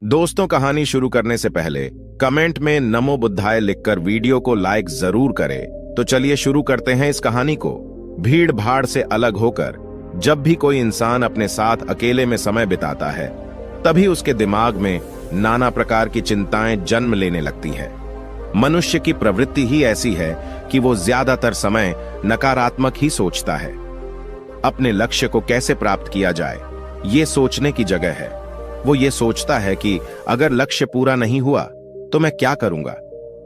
दोस्तों, कहानी शुरू करने से पहले कमेंट में नमो बुद्धाय लिखकर वीडियो को लाइक जरूर करें। तो चलिए शुरू करते हैं इस कहानी को। भीड़ भाड़ से अलग होकर जब भी कोई इंसान अपने साथ अकेले में समय बिताता है, तभी उसके दिमाग में नाना प्रकार की चिंताएं जन्म लेने लगती हैं। मनुष्य की प्रवृत्ति ही ऐसी है कि वो ज्यादातर समय नकारात्मक ही सोचता है। अपने लक्ष्य को कैसे प्राप्त किया जाए, ये सोचने की जगह है। वो ये सोचता है कि अगर लक्ष्य पूरा नहीं हुआ तो मैं क्या करूंगा,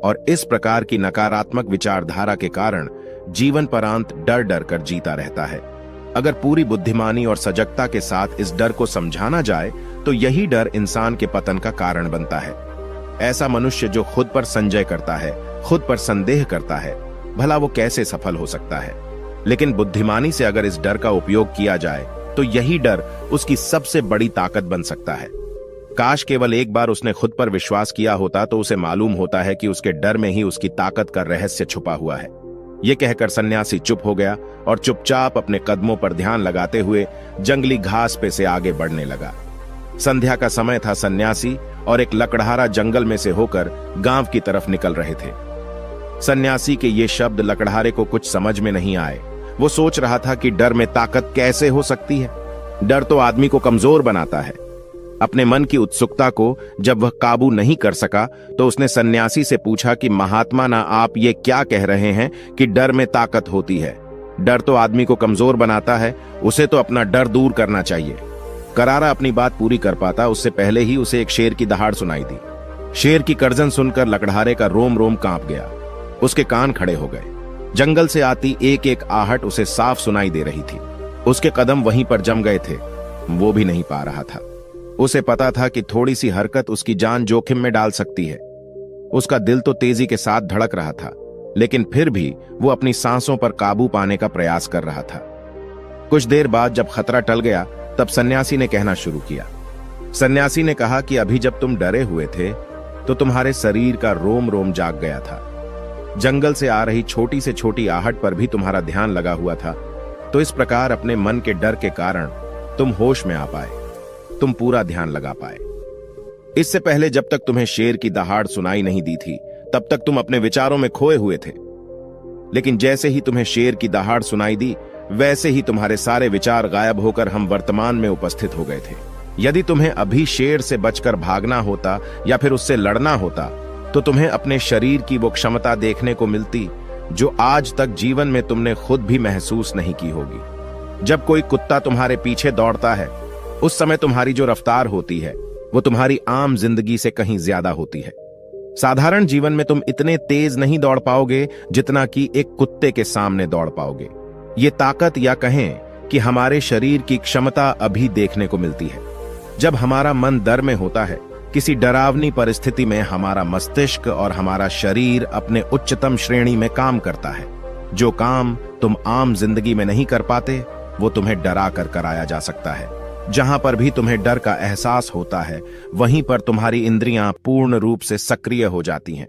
और इस प्रकार की नकारात्मक विचारधारा के कारण जीवन परांत डर डर कर जीता रहता है। अगर पूरी बुद्धिमानी और सजगता के साथ इस डर को समझाना जाए तो यही डर इंसान के पतन का कारण बनता है। ऐसा मनुष्य जो खुद पर संजय करता है, खुद पर संदेह करता है, भला वो कैसे सफल हो सकता है। लेकिन बुद्धिमानी से अगर इस डर का उपयोग किया जाए तो यही डर उसकी सबसे बड़ी ताकत बन सकता है। काश केवल एक बार उसने खुद पर विश्वास किया होता तो उसे मालूम होता है कि उसके डर में ही उसकी ताकत का रहस्य छुपा हुआ है। यह कहकर सन्यासी चुप हो गया और चुपचाप अपने कदमों पर ध्यान लगाते हुए जंगली घास पे से आगे बढ़ने लगा। संध्या का समय था। सन्यासी और एक लकड़हारा जंगल में से होकर गांव की तरफ निकल रहे थे। सन्यासी के ये शब्द लकड़हारे को कुछ समझ में नहीं आए। वो सोच रहा था कि डर में ताकत कैसे हो सकती है। डर तो आदमी को कमजोर बनाता है। अपने मन की उत्सुकता को जब वह काबू नहीं कर सका तो उसने सन्यासी से पूछा कि महात्मा, ना आप ये क्या कह रहे हैं कि डर में ताकत होती है? डर तो आदमी को कमजोर बनाता है, उसे तो अपना डर दूर करना चाहिए। करारा अपनी बात पूरी कर पाता उससे पहले ही उसे एक शेर की दहाड़ सुनाई दी। शेर की गर्जन सुनकर लकड़हारे का रोम रोम कांप गया। उसके कान खड़े हो गए। जंगल से आती एक एक आहट उसे साफ सुनाई दे रही थी। उसके कदम वहीं पर जम गए थे। वो भी नहीं पा रहा था। उसे पता था कि थोड़ी सी हरकत उसकी जान जोखिम में डाल सकती है। उसका दिल तो तेजी के साथ धड़क रहा था, लेकिन फिर भी वो अपनी सांसों पर काबू पाने का प्रयास कर रहा था। कुछ देर बाद जब खतरा टल गया तब सन्यासी ने कहना शुरू किया। सन्यासी ने कहा कि अभी जब तुम डरे हुए थे तो तुम्हारे शरीर का रोम रोम जाग गया था। जंगल से आ रही छोटी से छोटी आहट पर भी तुम्हारा ध्यान लगा हुआ था। तो इस प्रकार अपने मन के डर के कारण तुम होश में आ पाए, तुम पूरा ध्यान लगा पाए। इससे पहले जब तक तुम्हें शेर की दहाड़ सुनाई नहीं दी थी तब तक तुम अपने विचारों में खोए हुए थे। लेकिन जैसे ही तुम्हें शेर की दहाड़ सुनाई दी वैसे ही तुम्हारे सारे विचार गायब होकर हम वर्तमान में उपस्थित हो गए थे। यदि तुम्हें अभी शेर से बचकर भागना होता या फिर उससे लड़ना होता तो तुम्हें अपने शरीर की वो क्षमता देखने को मिलती जो आज तक जीवन में तुमने खुद भी महसूस नहीं की होगी। जब कोई कुत्ता तुम्हारे पीछे दौड़ता है उस समय तुम्हारी जो रफ्तार होती है वो तुम्हारी आम जिंदगी से कहीं ज्यादा होती है। साधारण जीवन में तुम इतने तेज नहीं दौड़ पाओगे जितना कि एक कुत्ते के सामने दौड़ पाओगे। ये ताकत या कहें कि हमारे शरीर की क्षमता अभी देखने को मिलती है। जब हमारा मन डर में होता है, किसी डरावनी परिस्थिति में हमारा मस्तिष्क और हमारा शरीर अपने उच्चतम श्रेणी में काम करता है। जो काम तुम आम जिंदगी में नहीं कर पाते वो तुम्हें डरा कर कराया जा सकता है। जहां पर भी तुम्हें डर का एहसास होता है वहीं पर तुम्हारी इंद्रियां पूर्ण रूप से सक्रिय हो जाती हैं।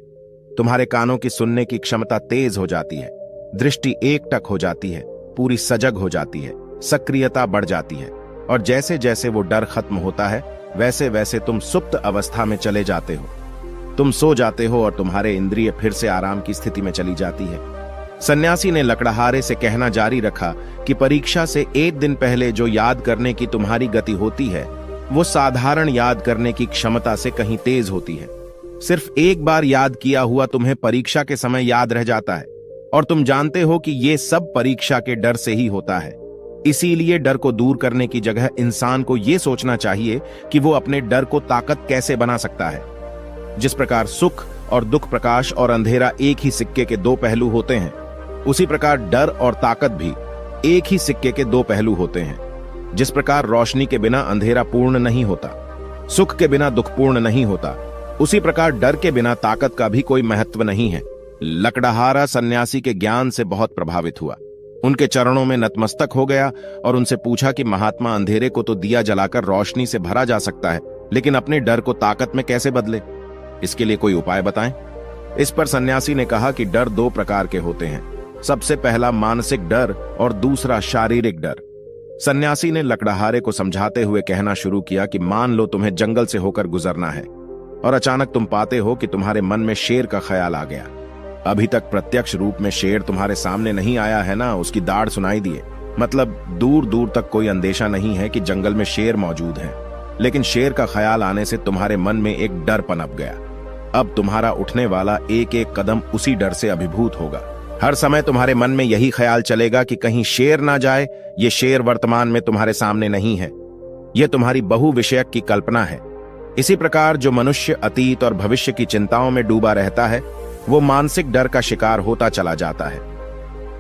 तुम्हारे कानों की सुनने की क्षमता तेज हो जाती है, दृष्टि एकटक हो जाती है, पूरी सजग हो जाती है, सक्रियता बढ़ जाती है। और जैसे जैसे वो डर खत्म होता है वैसे वैसे तुम सुप्त अवस्था में चले जाते हो। तुम सो जाते हो और तुम्हारे इंद्रिय फिर से आराम की स्थिति में चली जाती है। सन्यासी ने लकड़हारे से कहना जारी रखा कि परीक्षा से एक दिन पहले जो याद करने की तुम्हारी गति होती है वो साधारण याद करने की क्षमता से कहीं तेज होती है। सिर्फ एक बार याद किया हुआ तुम्हें परीक्षा के समय याद रह जाता है और तुम जानते हो कि ये सब परीक्षा के डर से ही होता है। इसीलिए डर को दूर करने की जगह इंसान को यह सोचना चाहिए कि वो अपने डर को ताकत कैसे बना सकता है। जिस प्रकार सुख और दुख, प्रकाश और अंधेरा एक ही सिक्के के दो पहलू होते हैं, उसी प्रकार डर और ताकत भी एक ही सिक्के के दो पहलू होते हैं। जिस प्रकार रोशनी के बिना अंधेरा पूर्ण नहीं होता, सुख के बिना दुख पूर्ण नहीं होता, उसी प्रकार डर के बिना ताकत का भी कोई महत्व नहीं है। लकड़हारा सन्यासी के ज्ञान से बहुत प्रभावित हुआ। उनके चरणों में नतमस्तक हो गया और उनसे पूछा कि महात्मा, अंधेरे को तो दिया जलाकर रोशनी से भरा जा सकता है, लेकिन अपने डर को ताकत में कैसे बदले? इसके लिए कोई उपाय बताएं। इस पर सन्यासी ने कहा कि डर दो प्रकार के होते हैं। सबसे पहला मानसिक डर और दूसरा शारीरिक डर। सन्यासी ने लकड़हारे को समझाते हुए कहना शुरू किया कि मान लो तुम्हें जंगल से होकर गुजरना है और अचानक तुम पाते हो कि तुम्हारे मन में शेर का ख्याल आ गया। अभी तक प्रत्यक्ष रूप में शेर तुम्हारे सामने नहीं आया है ना, उसकी दाढ़ सुनाई दिए, मतलब दूर दूर तक कोई अंदेशा नहीं है कि जंगल में शेर मौजूद है, लेकिन शेर का ख्याल आने से तुम्हारे मन में एक डर पनप गया। अब तुम्हारा उठने वाला एक एक कदम उसी डर से अभिभूत होगा। हर समय तुम्हारे मन में यही ख्याल चलेगा कि कहीं शेर ना जाए। ये शेर वर्तमान में तुम्हारे सामने नहीं है, यह तुम्हारी बहुविषयक की कल्पना है। इसी प्रकार जो मनुष्य अतीत और भविष्य की चिंताओं में डूबा रहता है, वो मानसिक डर का शिकार होता चला जाता है।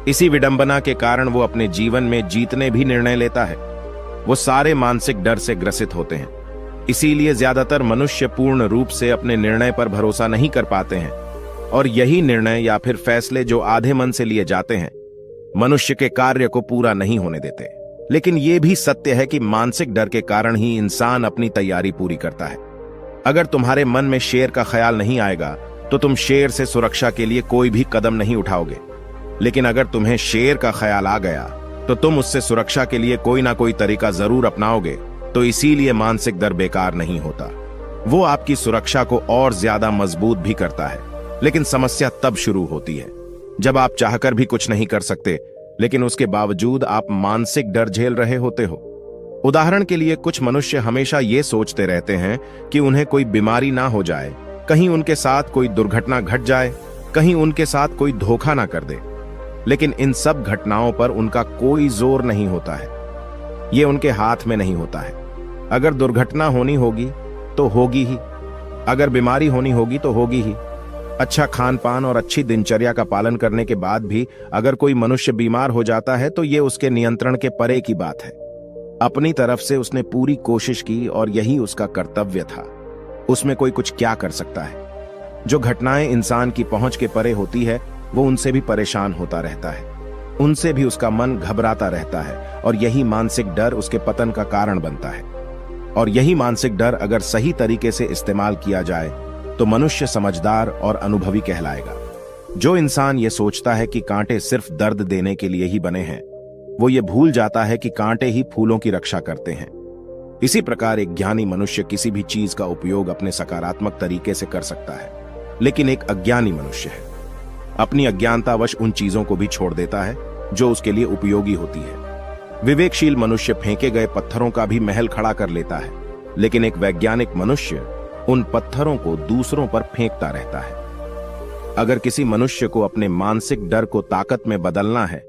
इसी विडंबना के कारण वो अपने जीवन में जीतने भी निर्णय लेता है। वो सारे मानसिक डर से ग्रसित होते हैं। इसीलिए ज्यादातर मनुष्य पूर्ण रूप से अपने निर्णय पर भरोसा नहीं कर पाते हैं, और यही निर्णय या फिर फैसले जो आधे मन से लिए जाते हैं, मनुष्य के कार्य को पूरा नहीं होने देते। लेकिन यह भी सत्य है कि मानसिक डर के कारण ही इंसान अपनी तैयारी पूरी करता है। अगर तुम्हारे मन में शेर का ख्याल नहीं आएगा तो तुम शेर से सुरक्षा के लिए कोई भी कदम नहीं उठाओगे। लेकिन अगर तुम्हें शेर का ख्याल आ गया तो तुम उससे सुरक्षा के लिए कोई ना कोई तरीका जरूर अपनाओगे। तो इसीलिए मानसिक डर बेकार नहीं होता, वो आपकी सुरक्षा को और ज्यादा मजबूत भी करता है। लेकिन समस्या तब शुरू होती है जब आप चाहकर भी कुछ नहीं कर सकते, लेकिन उसके बावजूद आप मानसिक डर झेल रहे होते हो। उदाहरण के लिए कुछ मनुष्य हमेशा ये सोचते रहते हैं कि उन्हें कोई बीमारी ना हो जाए, कहीं उनके साथ कोई दुर्घटना घट जाए, कहीं उनके साथ कोई धोखा ना कर दे। लेकिन इन सब घटनाओं पर उनका कोई जोर नहीं होता है, ये उनके हाथ में नहीं होता है। अगर दुर्घटना होनी होगी तो होगी ही, अगर बीमारी होनी होगी तो होगी ही। अच्छा खान पान और अच्छी दिनचर्या का पालन करने के बाद भी अगर कोई मनुष्य बीमार हो जाता है तो ये उसके नियंत्रण के परे की बात है। अपनी तरफ से उसने पूरी कोशिश की और यही उसका कर्तव्य था। उसमें कोई कुछ क्या कर सकता है? जो घटनाएं इंसान की पहुंच के परे होती है, वो उनसे भी परेशान होता रहता है, उनसे भी उसका मन घबराता रहता है, और यही मानसिक डर उसके पतन का कारण बनता है। और यही मानसिक डर अगर सही तरीके से इस्तेमाल किया जाए तो मनुष्य समझदार और अनुभवी कहलाएगा। जो इंसान ये सोचता है कि कांटे सिर्फ दर्द देने के लिए ही बने हैं, वो ये भूल जाता है कि कांटे ही फूलों की रक्षा करते हैं। इसी प्रकार एक ज्ञानी मनुष्य किसी भी चीज का उपयोग अपने सकारात्मक तरीके से कर सकता है, लेकिन एक अज्ञानी मनुष्य है अपनी अज्ञानतावश उन चीजों को भी छोड़ देता है जो उसके लिए उपयोगी होती है। विवेकशील मनुष्य फेंके गए पत्थरों का भी महल खड़ा कर लेता है, लेकिन एक वैज्ञानिक मनुष्य उन पत्थरों को दूसरों पर फेंकता रहता है। अगर किसी मनुष्य को अपने मानसिक डर को ताकत में बदलना है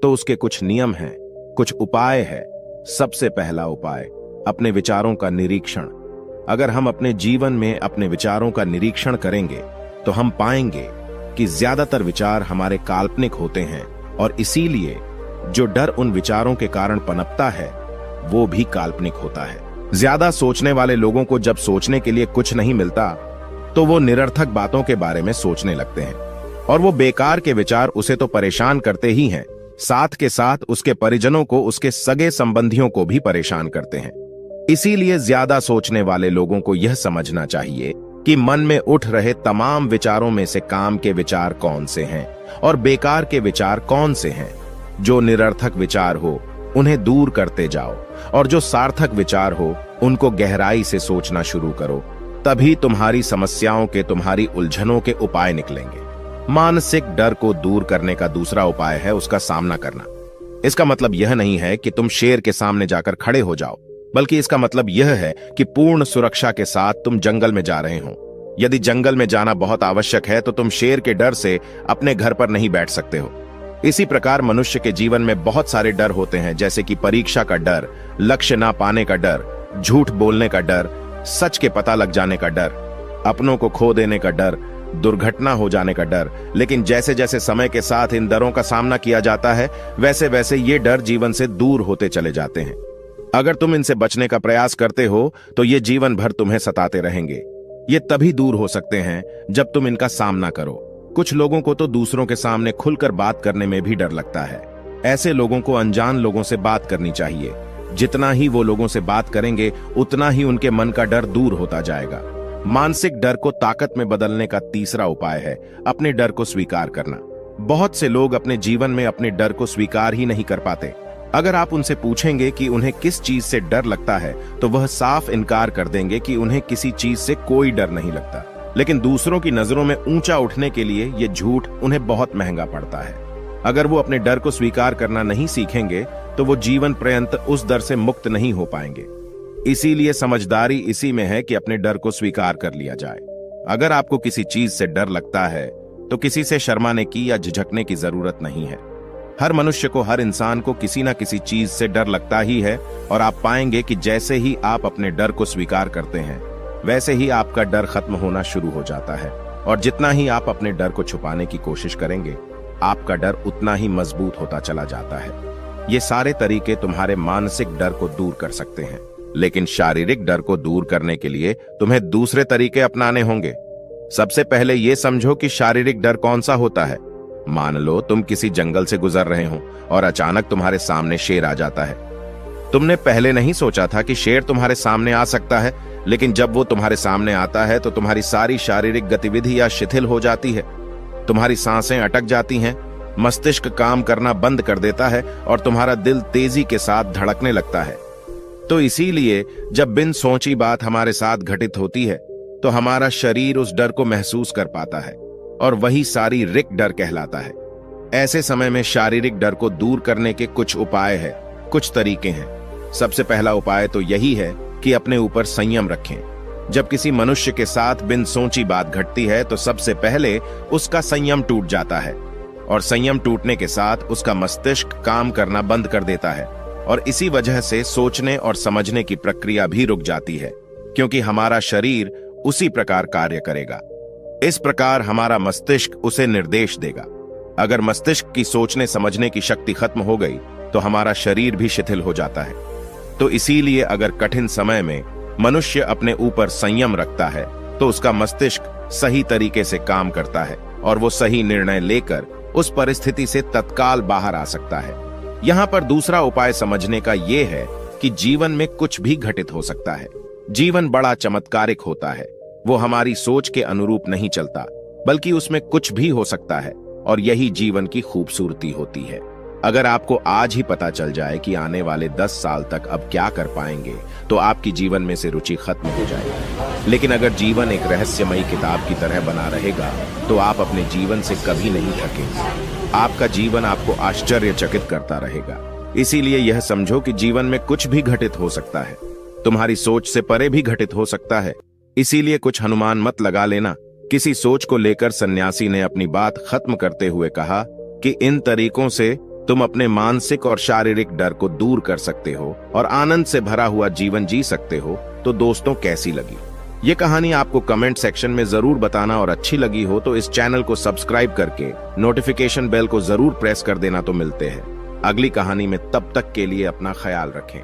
तो उसके कुछ नियम हैं, कुछ उपाय है। सबसे पहला उपाय, अपने विचारों का निरीक्षण। अगर हम अपने जीवन में अपने विचारों का निरीक्षण करेंगे तो हम पाएंगे कि ज्यादातर विचार हमारे काल्पनिक होते हैं, और इसीलिए जो डर उन विचारों के कारण पनपता है वो भी काल्पनिक होता है। ज्यादा सोचने वाले लोगों को जब सोचने के लिए कुछ नहीं मिलता तो वो निरर्थक बातों के बारे में सोचने लगते हैं, और वो बेकार के विचार उसे तो परेशान करते ही हैं, साथ के साथ उसके परिजनों को, उसके सगे संबंधियों को भी परेशान करते हैं। इसीलिए ज्यादा सोचने वाले लोगों को यह समझना चाहिए कि मन में उठ रहे तमाम विचारों में से काम के विचार कौन से हैं और बेकार के विचार कौन से हैं। जो निरर्थक विचार हो उन्हें दूर करते जाओ, और जो सार्थक विचार हो उनको गहराई से सोचना शुरू करो। तभी तुम्हारी समस्याओं के, तुम्हारी उलझनों के उपाय निकलेंगे। मानसिक डर को दूर करने का दूसरा उपाय है उसका सामना करना। इसका मतलब यह नहीं है कि तुम शेर के सामने जाकर खड़े हो जाओ, बल्कि इसका मतलब यह है कि पूर्ण सुरक्षा के साथ तुम जंगल में जा रहे हो। यदि जंगल में जाना बहुत आवश्यक है तो तुम शेर के डर से अपने घर पर नहीं बैठ सकते हो। इसी प्रकार मनुष्य के जीवन में बहुत सारे डर होते हैं, जैसे कि परीक्षा का डर, लक्ष्य ना पाने का डर, झूठ बोलने का डर, सच के पता लग जाने का डर, अपनों को खो देने का डर, दुर्घटना हो जाने का डर। लेकिन जैसे जैसे समय के साथ इन डरों का सामना किया जाता है, वैसे वैसे ये डर जीवन से दूर होते चले जाते हैं। अगर तुम इनसे बचने का प्रयास करते हो तो ये जीवन भर तुम्हें सताते रहेंगे। ये तभी दूर हो सकते हैं जब तुम इनका सामना करो। कुछ लोगों को तो दूसरों के सामने खुलकर बात करने में भी डर लगता है। ऐसे लोगों को अनजान लोगों से बात करनी चाहिए। जितना ही वो लोगों से बात करेंगे उतना ही उनके मन का डर दूर होता जाएगा। मानसिक डर को ताकत में बदलने का तीसरा उपाय है अपने डर को स्वीकार करना। बहुत से लोग अपने जीवन में अपने डर को स्वीकार ही नहीं कर पाते। अगर आप उनसे पूछेंगे कि उन्हें किस चीज से डर लगता है तो वह साफ इनकार कर देंगे कि उन्हें किसी चीज से कोई डर नहीं लगता। लेकिन दूसरों की नजरों में ऊंचा उठने के लिए ये झूठ उन्हें बहुत महंगा पड़ता है। अगर वो अपने डर को स्वीकार करना नहीं सीखेंगे तो वो जीवन पर्यंत उस डर से मुक्त नहीं हो पाएंगे। इसीलिए समझदारी इसी में है कि अपने डर को स्वीकार कर लिया जाए। अगर आपको किसी चीज से डर लगता है तो किसी से शर्माने की या झिझकने की जरूरत नहीं है। हर मनुष्य को, हर इंसान को किसी ना किसी चीज से डर लगता ही है, और आप पाएंगे कि जैसे ही आप अपने डर को स्वीकार करते हैं वैसे ही आपका डर खत्म होना शुरू हो जाता है। और जितना ही आप अपने डर को छुपाने की कोशिश करेंगे आपका डर उतना ही मजबूत होता चला जाता है। ये सारे तरीके तुम्हारे मानसिक डर को दूर कर सकते हैं, लेकिन शारीरिक डर को दूर करने के लिए तुम्हें दूसरे तरीके अपनाने होंगे। सबसे पहले यह समझो कि शारीरिक डर कौन सा होता है। मान लो तुम किसी जंगल से गुजर रहे हो और अचानक तुम्हारे सामने शेर आ जाता है। तुमने पहले नहीं सोचा था कि शेर तुम्हारे सामने आ सकता है, लेकिन जब वो तुम्हारे सामने आता है तो तुम्हारी सारी शारीरिक गतिविधि या शिथिल हो जाती है। तुम्हारी सांसें अटक जाती हैं, मस्तिष्क काम करना बंद कर देता है और तुम्हारा दिल तेजी के साथ धड़कने लगता है। तो इसीलिए जब बिन सोची बात हमारे साथ घटित होती है तो हमारा शरीर उस डर को महसूस कर पाता है, और वही शारीरिक डर कहलाता है। ऐसे समय में शारीरिक डर को दूर करने के कुछ उपाय हैं, कुछ तरीके हैं। सबसे पहला उपाय तो यही है कि अपने ऊपर संयम रखें। जब किसी मनुष्य के साथ बिन सोची बात घटती है तो सबसे पहले उसका संयम टूट जाता है, और संयम टूटने के साथ उसका मस्तिष्क काम करना बंद कर देता है, और इसी वजह से सोचने और समझने की प्रक्रिया भी रुक जाती है, क्योंकि हमारा शरीर उसी प्रकार कार्य करेगा। इस प्रकार हमारा मस्तिष्क उसे निर्देश देगा। अगर मस्तिष्क की सोचने समझने की शक्ति खत्म हो गई तो हमारा शरीर भी शिथिल हो जाता है। तो इसीलिए अगर कठिन समय में मनुष्य अपने ऊपर संयम रखता है तो उसका मस्तिष्क सही तरीके से काम करता है और वो सही निर्णय लेकर उस परिस्थिति से तत्काल बाहर आ सकता है। यहाँ पर दूसरा उपाय समझने का ये है कि जीवन में कुछ भी घटित हो सकता है। जीवन बड़ा चमत्कारिक होता है, वो हमारी सोच के अनुरूप नहीं चलता, बल्कि उसमें कुछ भी हो सकता है, और यही जीवन की खूबसूरती होती है। अगर आपको आज ही पता चल जाए कि आने वाले 10 साल तक अब क्या कर पाएंगे तो आपकी जीवन में से रुचि खत्म हो जाएगी। लेकिन अगर जीवन एक रहस्यमयी किताब की तरह बना रहेगा तो आप अपने जीवन से कभी नहीं थकेंगे। आपका जीवन आपको आश्चर्यचकित करता रहेगा। इसीलिए यह समझो कि जीवन में कुछ भी घटित हो सकता है, तुम्हारी सोच से परे भी घटित हो सकता है। इसीलिए कुछ अनुमान मत लगा लेना। किसी सोच को लेकर सन्यासी ने अपनी बात खत्म करते हुए कहा कि इन तरीकों से तुम अपने मानसिक और शारीरिक डर को दूर कर सकते हो और आनंद से भरा हुआ जीवन जी सकते हो। तो दोस्तों, कैसी लगी ये कहानी आपको कमेंट सेक्शन में जरूर बताना, और अच्छी लगी हो तो इस चैनल को सब्सक्राइब करके नोटिफिकेशन बेल को जरूर प्रेस कर देना। तो मिलते हैं अगली कहानी में, तब तक के लिए अपना ख्याल रखें।